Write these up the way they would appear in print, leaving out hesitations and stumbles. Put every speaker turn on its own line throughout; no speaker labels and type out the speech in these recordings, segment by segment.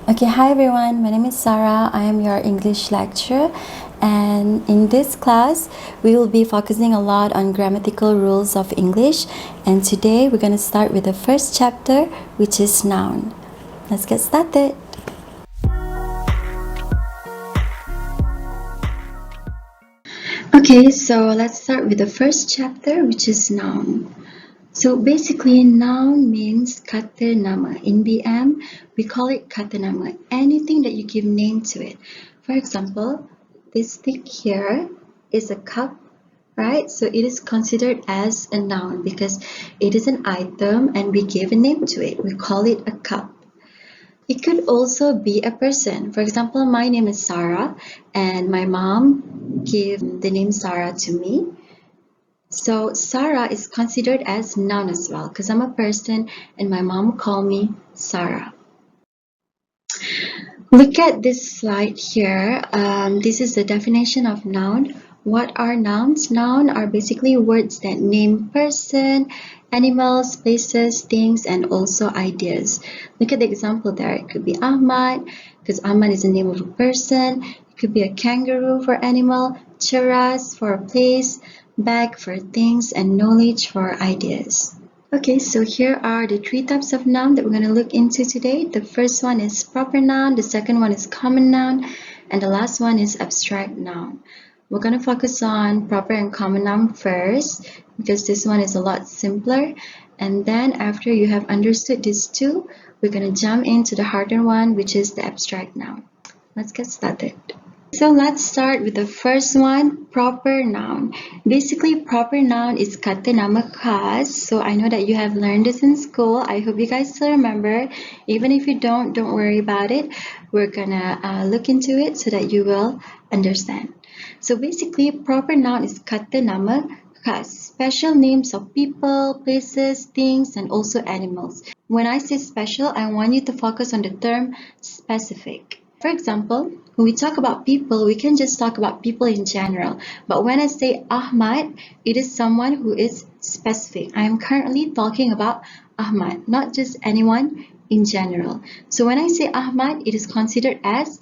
Okay, hi everyone. My name is Sarah. I am your English lecturer, and in this class, we will be focusing a lot on grammatical rules of English. And today, we're going to start with the first chapter, which is noun. Let's get started. Okay, so let's start with the first chapter, which is noun. So basically, noun means kata nama. In BM, we call it kata nama. Anything that you give name to it. For example, this thing here is a cup, right? So it is considered as a noun because it is an item and we give a name to it. We call it a cup. It could also be a person. For example, my name is Sarah and my mom gave the name Sarah to me. So Sarah is considered as noun as well because I'm a person and my mom called me Sarah. Look at this slide here. This is the definition of noun. What are nouns? Nouns are basically words that name person, animals, places, things, and also ideas. Look at the example there. It could be Ahmad because Ahmad is the name of a person. It could be a kangaroo for animal, cheras for a place, bag for things, and knowledge for ideas. Okay, so here are the three types of noun that we're going to look into today. The first one is proper noun, the second one is common noun, and the last one is abstract noun. We're going to focus on proper and common noun first because this one is a lot simpler. And then after you have understood these two, we're going to jump into the harder one, which is the abstract noun. Let's get started. So let's start with the first one, proper noun. Basically, proper noun is kata nama khas. So I know that you have learned this in school. I hope you guys still remember. Even if you don't worry about it. We're gonna look into it so that you will understand. So basically, proper noun is kata nama khas, special names of people, places, things, and also animals. When I say special, I want you to focus on the term specific. For example, when we talk about people, we can just talk about people in general. But when I say Ahmad, it is someone who is specific. I am currently talking about Ahmad, not just anyone in general. So when I say Ahmad, it is considered as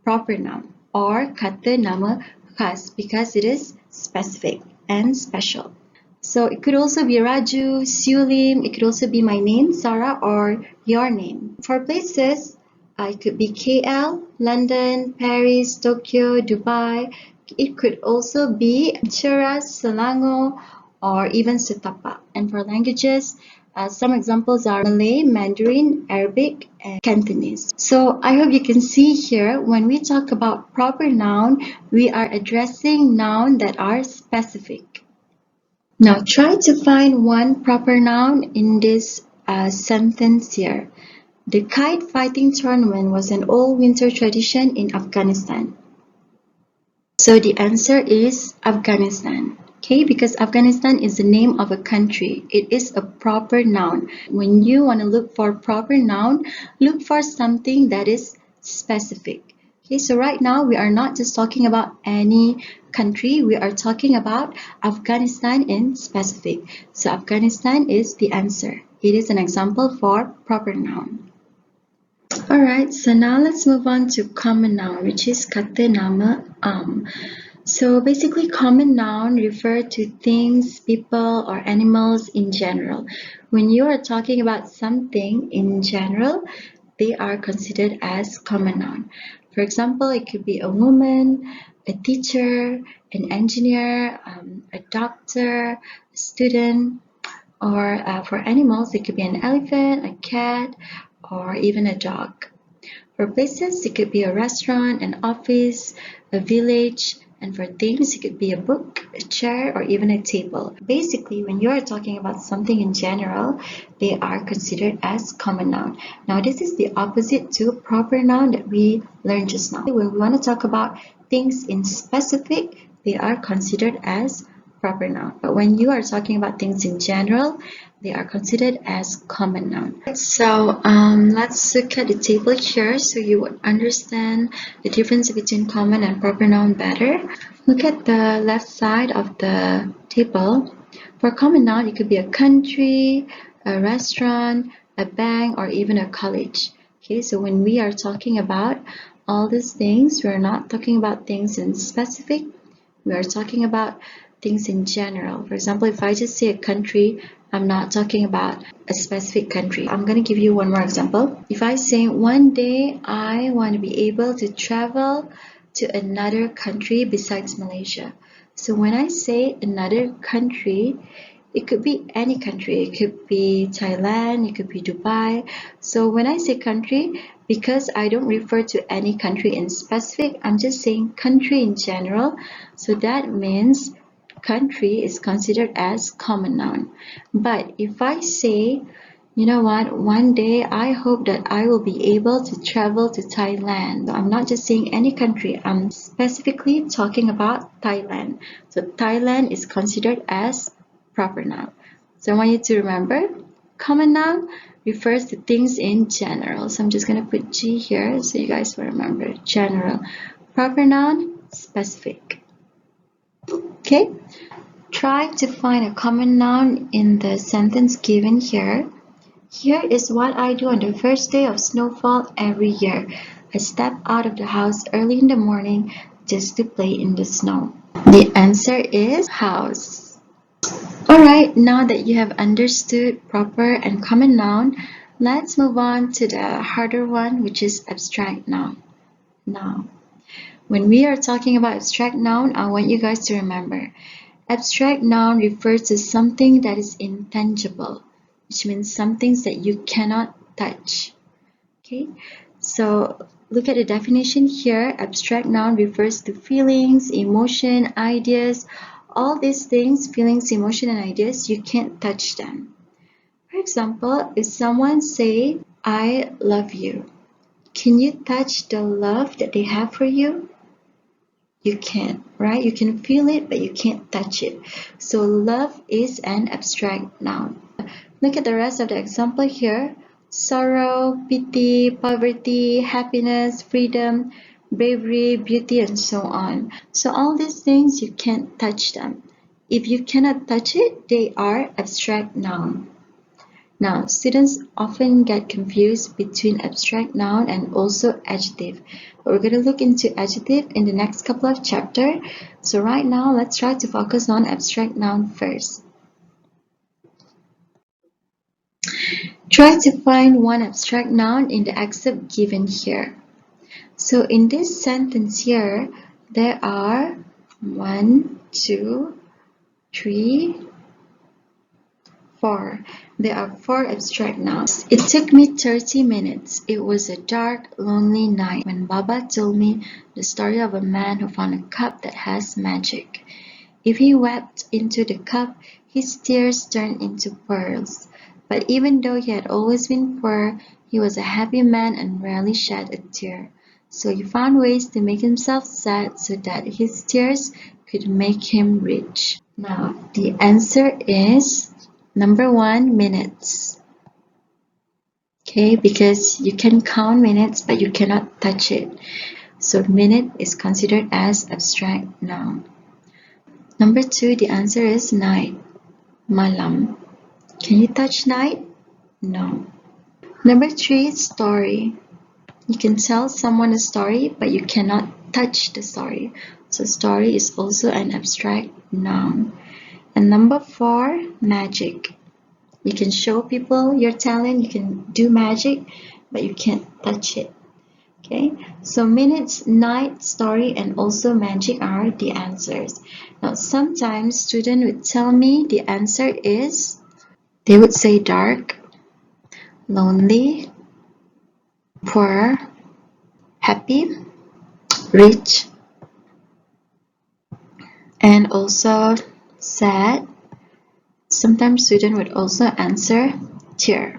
proper noun or kata nama khas because it is specific and special. So it could also be Raju, Siulim, it could also be my name, Sarah, or your name. For places, it could be KL, London, Paris, Tokyo, Dubai. It could also be Cheras, Selangor, or even Setapak. And for languages, some examples are Malay, Mandarin, Arabic, and Cantonese. So I hope you can see here when we talk about proper noun, we are addressing nouns that are specific. Now try to find one proper noun in this sentence here. The kite fighting tournament was an all-winter tradition in Afghanistan. So the answer is Afghanistan. Okay, because Afghanistan is the name of a country. It is a proper noun. When you want to look for proper noun, look for something that is specific. Okay, so right now we are not just talking about any country, we are talking about Afghanistan in specific. So Afghanistan is the answer. It is an example for proper noun. Alright, so now let's move on to common noun, which is kata nama am. So basically, common noun refer to things, people, or animals in general. When you are talking about something in general, they are considered as common noun. For example, it could be a woman, a teacher, an engineer, a doctor, a student, or for animals, it could be an elephant, a cat, or even a dog. For places, it could be a restaurant, an office, a village, and for things, it could be a book, a chair, or even a table. Basically, when you are talking about something in general, they are considered as common noun. Now, this is the opposite to proper noun that we learned just now. When we want to talk about things in specific, they are considered as proper noun. But when you are talking about things in general, they are considered as common noun. So let's look at the table here so you would understand the difference between common and proper noun better. Look at the left side of the table. For common noun, it could be a country, a restaurant, a bank, or even a college. Okay, so when we are talking about all these things, we're not talking about things in specific, we are talking about things in general. For example, if I just say a country, I'm not talking about a specific country. I'm going to give you one more example. If I say one day I want to be able to travel to another country besides Malaysia. So when I say another country, it could be any country. It could be Thailand, it could be Dubai. So when I say country, because I don't refer to any country in specific, I'm just saying country in general. So that means country is considered as common noun. But if I say, you know what, one day I hope that I will be able to travel to Thailand. I'm not just saying any country, I'm specifically talking about Thailand. So Thailand is considered as proper noun. So I want you to remember, common noun refers to things in general. So I'm just going to put G here so you guys will remember. General. Proper noun, specific. Okay? Try to find a common noun in the sentence given here. Here is what I do on the first day of snowfall every year. I step out of the house early in the morning just to play in the snow. The answer is house. Alright, now that you have understood proper and common noun, let's move on to the harder one, which is abstract noun. Now, when we are talking about abstract noun, I want you guys to remember, abstract noun refers to something that is intangible, which means some things that you cannot touch. Okay, so look at the definition here. Abstract noun refers to feelings, emotion, ideas. All these things, feelings, emotion, and ideas, you can't touch them. For example, if someone say, I love you, can you touch the love that they have for you? You can't, right? You can feel it, but you can't touch it. So love is an abstract noun. Look at the rest of the example here. Sorrow, pity, poverty, happiness, freedom, bravery, beauty, and so on. So all these things, you can't touch them. If you cannot touch it, they are abstract noun. Now, students often get confused between abstract noun and also adjective. But we're going to look into adjective in the next couple of chapters. So right now, let's try to focus on abstract noun first. Try to find one abstract noun in the excerpt given here. So in this sentence here, there are 1, 2, 3, 4. There are 4 abstract nouns. It took me 30 minutes. It was a dark, lonely night when Baba told me the story of a man who found a cup that has magic. If he wept into the cup, his tears turned into pearls. But even though he had always been poor, he was a happy man and rarely shed a tear. So he found ways to make himself sad so that his tears could make him rich. Now, the answer is number 1, minutes. Okay, because you can count minutes, but you cannot touch it. So minute is considered as abstract noun. Number 2, the answer is night, malam. Can you touch night? No. Number 3, story. You can tell someone a story, but you cannot touch the story. So story is also an abstract noun. And number 4, magic. You can show people your talent, you can do magic, but you can't touch it. Okay, so minutes, night, story, and also magic are the answers. Now, sometimes students would tell me the answer is, they would say dark, lonely, poor, happy, rich, and also sad. Sometimes students would also answer tear.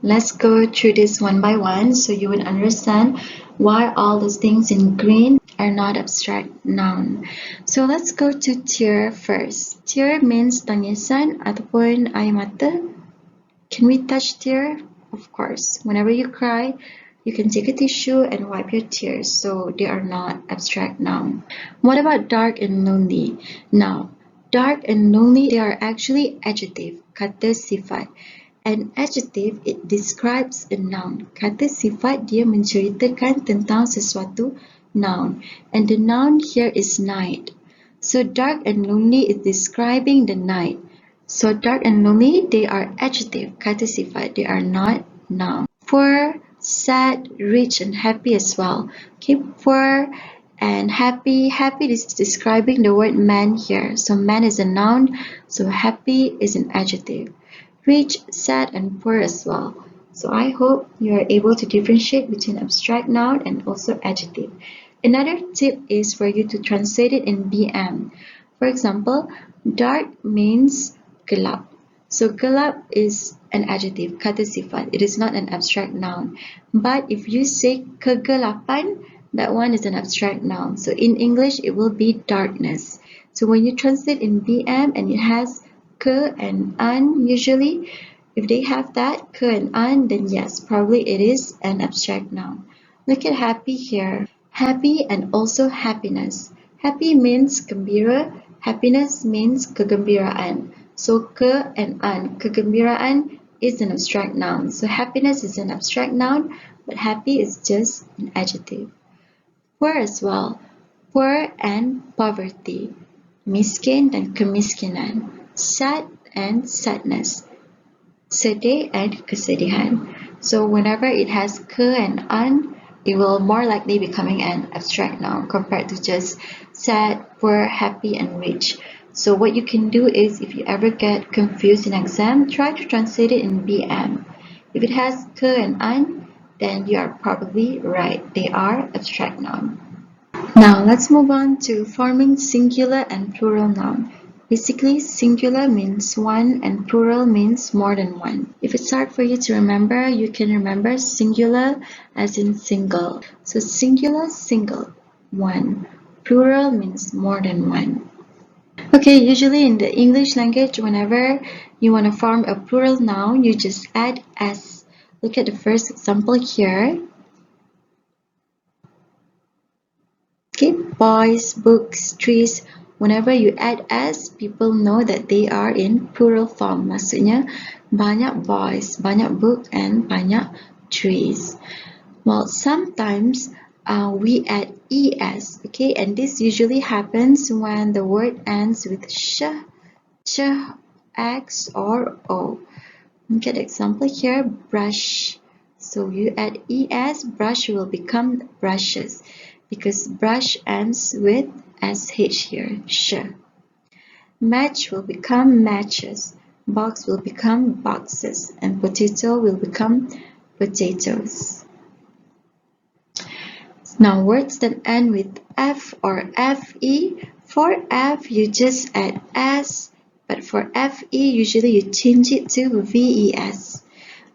Let's go through this one by one so you would understand why all those things in green are not abstract noun. So let's go to tear first. Tear means tangisan ataupun air mata. Can we touch tear? Of course. Whenever you cry, you can take a tissue and wipe your tears, so they are not abstract noun. What about dark and lonely? Now, dark and lonely, they are actually adjective, kata sifat. An adjective, it describes a noun. Kata sifat dia menceritakan tentang sesuatu noun. And the noun here is night. So dark and lonely is describing the night. So dark and lonely, they are adjective, kata sifat. They are not noun. Poor, sad, rich, and happy as well. Okay, poor and happy. Happy is describing the word man here. So man is a noun. So happy is an adjective. Rich, sad, and poor as well. So I hope you are able to differentiate between abstract noun and also adjective. Another tip is for you to translate it in BM. For example, dark means gelap. So gelap is an adjective, kata sifat. It is not an abstract noun. But if you say kegelapan, that one is an abstract noun. So in English, it will be darkness. So when you translate in BM and it has ke and an, usually, if they have that, ke and an, then yes, probably it is an abstract noun. Look at happy here. Happy and also happiness. Happy means gembira, happiness means kegembiraan. So ke and an, kegembiraan is an abstract noun. So happiness is an abstract noun, but happy is just an adjective. Poor as well. Poor and poverty. Miskin dan kemiskinan. Sad and sadness. Sedih and kesedihan. So whenever it has ke and an, it will more likely becoming an abstract noun compared to just sad, poor, happy, and rich. So what you can do is if you ever get confused in exam, try to translate it in BM. If it has ke and an, then you are probably right. They are abstract noun. Now let's move on to forming singular and plural noun. Basically, singular means one and plural means more than one. If it's hard for you to remember, you can remember singular as in single. So singular, single, one. Plural means more than one. Okay, usually in the English language, whenever you want to form a plural noun, you just add s. Look at the first example here. Okay, boys, books, trees. Whenever you add s, people know that they are in plural form. Maksudnya banyak boys, banyak book, and banyak trees. Well, sometimes we add es. Okay, and this usually happens when the word ends with sh, ch, x, or o. Look at the example here, brush. So you add es, brush will become brushes because brush ends with sh here, sh. Match will become matches, box will become boxes, and potato will become potatoes. Now words that end with f or fe, for f you just add s, but for fe usually you change it to ves.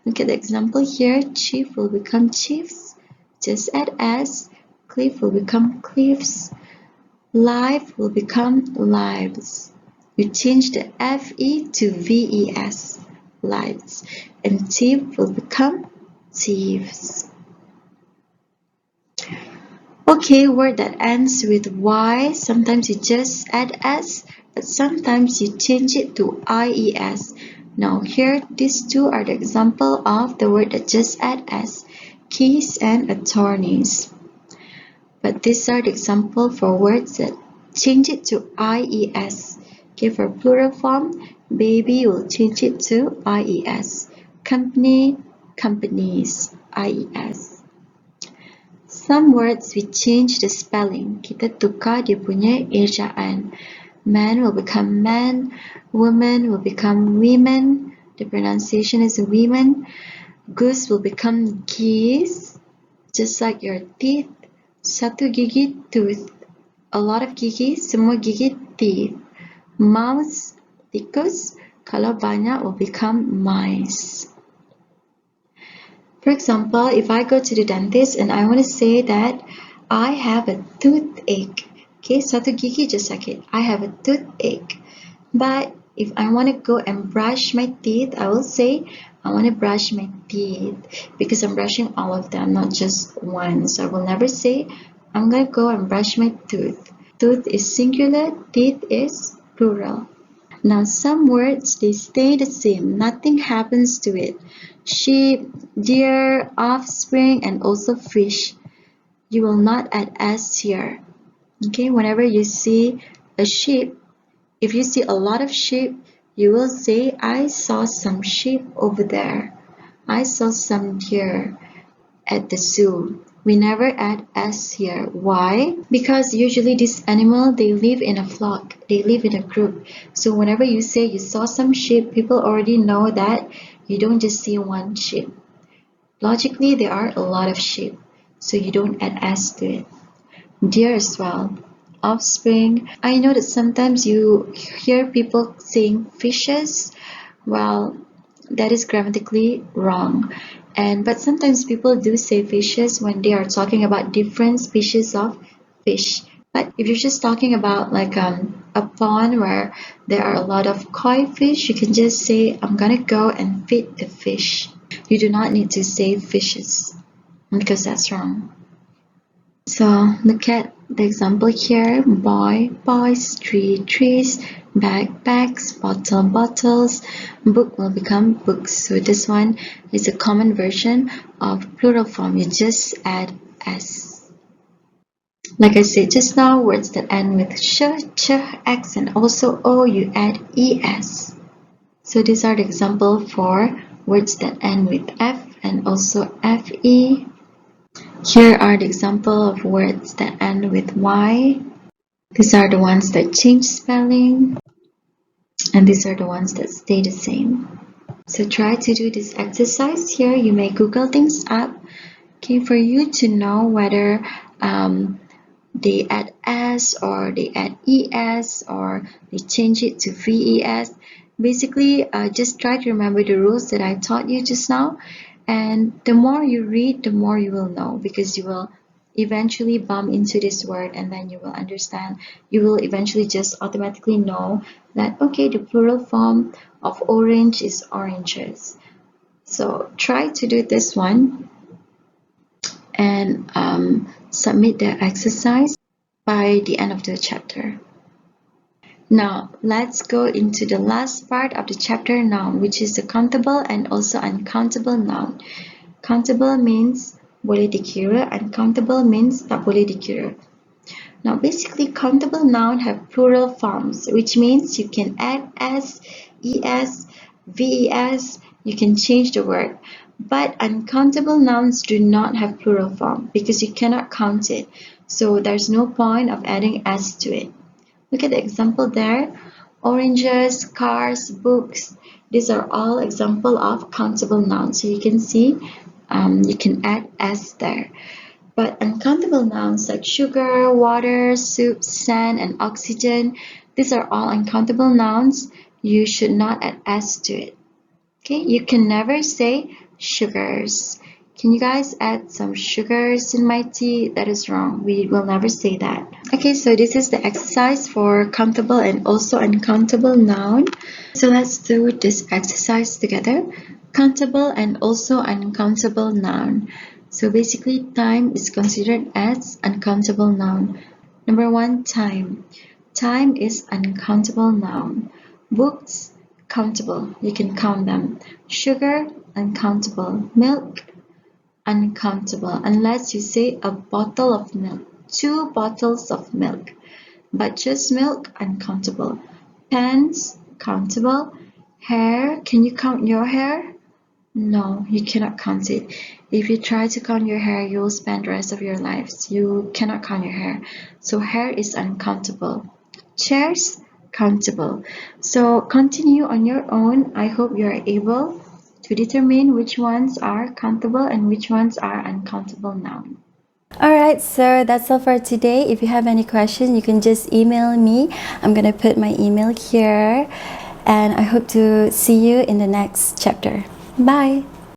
Look at the example here, chief will become chiefs, just add s. Cliff will become cliffs. Life will become lives. You change the fe to ves, lives. And thief will become thieves. Okay, word that ends with y, sometimes you just add s, but sometimes you change it to ies. Now here, these two are the example of the word that just add s, keys and attorneys. But these are the example for words that change it to ies. Okay, for plural form, baby will change it to ies. Company, companies, ies. Some words we change the spelling. Kita tukar dia punya ejaan. Man will become man, woman will become women. The pronunciation is women. Goose will become geese, just like your teeth. Satu gigi, tooth. A lot of gigi, semua gigi, teeth. Mouse, tikus. Kalau banyak will become mice. For example, if I go to the dentist and I want to say that I have a toothache. Okay, satu gigi je sakit. I have a toothache. But if I want to go and brush my teeth, I will say I want to brush my teeth because I'm brushing all of them, not just one. So I will never say I'm going to go and brush my tooth. Tooth is singular, teeth is plural. Now some words, they stay the same, nothing happens to it. Sheep, deer, offspring, and also fish. You will not add s here. Okay, whenever you see a sheep, if you see a lot of sheep, you will say, I saw some sheep over there. I saw some deer at the zoo. We never add s here. Why? Because usually this animal, they live in a flock. They live in a group. So whenever you say you saw some sheep, people already know that you don't just see one sheep. Logically, there are a lot of sheep. So you don't add s to it. Deer as well. Offspring. I know that sometimes you hear people saying fishes. Well, that is grammatically wrong. But sometimes people do say fishes when they are talking about different species of fish. But if you're just talking about like a pond where there are a lot of koi fish, you can just say, I'm gonna go and feed the fish. You do not need to say fishes because that's wrong. So look at the example here: boy, boys, tree, trees, bag, bags, bottle, bottles, book will become books. So this one is a common version of plural form. You just add s. Like I said just now, words that end with sh, ch, x, and also o, you add es. So these are the example for words that end with f and also fe. Here are the example of words that end with y. These are the ones that change spelling, and these are the ones that stay the same. So try to do this exercise here. You may Google things up, okay, for you to know whether they add s or they add es or they change it to ves. Basically, just try to remember the rules that I taught you just now. And the more you read, the more you will know, because you will eventually bump into this word and then you will understand. You will eventually just automatically know that, okay, the plural form of orange is oranges. So try to do this one and submit the exercise by the end of the chapter. Now, let's go into the last part of the chapter, noun, which is the countable and also uncountable noun. Countable means boleh dikira, uncountable means tak boleh dikira. Now, basically, countable noun have plural forms, which means you can add s, es, ves, you can change the word. But uncountable nouns do not have plural form because you cannot count it. So there's no point of adding s to it. Look at the example there. Oranges, cars, books. These are all example of countable nouns. So you can see you can add s there. But uncountable nouns like sugar, water, soup, sand, and oxygen, these are all uncountable nouns. You should not add s to it. Okay, you can never say sugars. Can you guys add some sugars in my tea? That is wrong. We will never say that. Okay, so this is the exercise for countable and also uncountable noun. So let's do this exercise together. Countable and also uncountable noun. So basically, time is considered as uncountable noun. Number 1, time. Time is uncountable noun. Books, countable. You can count them. Sugar, uncountable. Milk, uncountable, unless you say a bottle of milk, 2 bottles of milk. But just milk, uncountable. Pens, countable. Hair, can you count your hair? No, you cannot count it. If you try to count your hair, you will spend the rest of your lives. You cannot count your hair. So hair is uncountable. Chairs, countable. So continue on your own. I hope you are able to determine which ones are countable and which ones are uncountable noun.
Alright, so that's all for today. If you have any questions, you can just email me. I'm gonna put my email here, and I hope to see you in the next chapter. Bye!